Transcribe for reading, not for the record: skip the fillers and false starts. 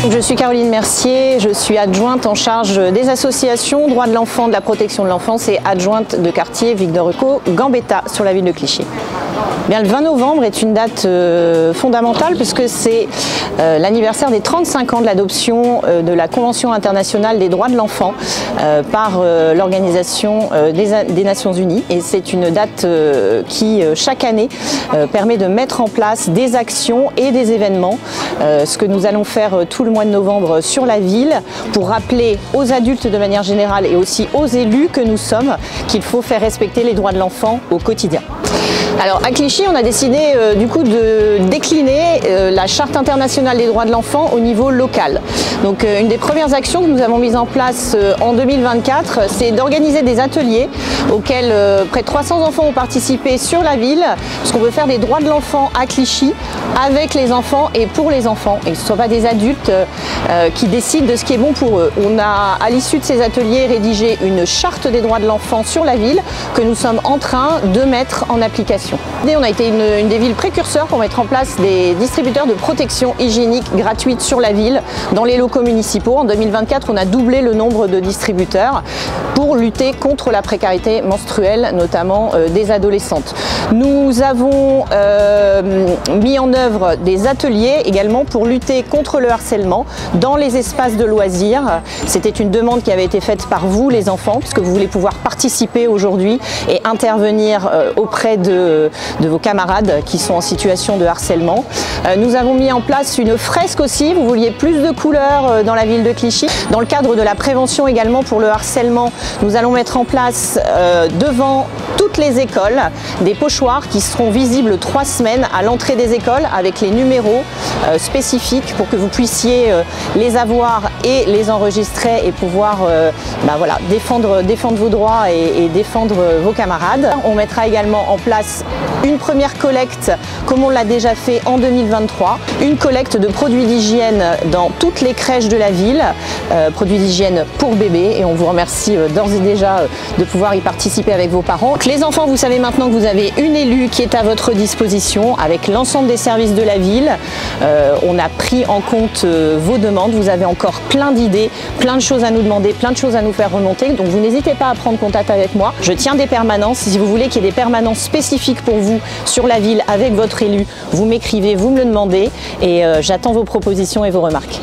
Je suis Caroline Mercier, je suis adjointe en charge des associations, droits de l'enfant, de la protection de l'enfance et adjointe de quartier Victor Hugo Gambetta sur la ville de Clichy. Bien, le 20 novembre est une date fondamentale puisque c'est l'anniversaire des 35 ans de l'adoption de la Convention internationale des droits de l'enfant par l'Organisation des Nations Unies. Et c'est une date qui, chaque année, permet de mettre en place des actions et des événements, ce que nous allons faire tout le mois de novembre sur la ville pour rappeler aux adultes de manière générale et aussi aux élus que nous sommes qu'il faut faire respecter les droits de l'enfant au quotidien. Alors à Clichy, on a décidé du coup de décliner la Charte internationale des droits de l'enfant au niveau local. Donc une des premières actions que nous avons mises en place en 2024, c'est d'organiser des ateliers auxquels près de 300 enfants ont participé sur la ville, parce qu'on veut faire des droits de l'enfant à Clichy avec les enfants et pour les enfants, et que ce ne soient pas des adultes qui décident de ce qui est bon pour eux. On a à l'issue de ces ateliers rédigé une charte des droits de l'enfant sur la ville que nous sommes en train de mettre en application. On a été une des villes précurseurs pour mettre en place des distributeurs de protection hygiénique gratuite sur la ville dans les locaux municipaux. En 2024, on a doublé le nombre de distributeurs pour lutter contre la précarité menstruelle, notamment des adolescentes. Nous avons mis en œuvre des ateliers également pour lutter contre le harcèlement dans les espaces de loisirs. C'était une demande qui avait été faite par vous, les enfants, puisque vous voulez pouvoir participer aujourd'hui et intervenir auprès de vos camarades qui sont en situation de harcèlement. Nous avons mis en place une fresque aussi, vous vouliez plus de couleurs dans la ville de Clichy. Dans le cadre de la prévention également pour le harcèlement, nous allons mettre en place devant toutes les écoles des pochoirs qui seront visibles 3 semaines à l'entrée des écoles avec les numéros spécifiques pour que vous puissiez les avoir et les enregistrer et pouvoir voilà, défendre vos droits et défendre vos camarades. On mettra également en place une première collecte, comme on l'a déjà fait en 2023, une collecte de produits d'hygiène dans toutes les crèches de la ville, produits d'hygiène pour bébés, et on vous remercie d'ores et déjà de pouvoir y participer avec vos parents. Donc, les enfants, vous savez maintenant que vous avez une élue qui est à votre disposition avec l'ensemble des services de la ville. On a pris en compte vos demandes, vous avez encore plein d'idées, plein de choses à nous demander, plein de choses à nous faire remonter, donc vous n'hésitez pas à prendre contact avec moi. Je tiens des permanences, si vous voulez qu'il y ait des permanences spécifiques pour vous sur la ville avec votre élu, vous m'écrivez, vous me le demandez et j'attends vos propositions et vos remarques.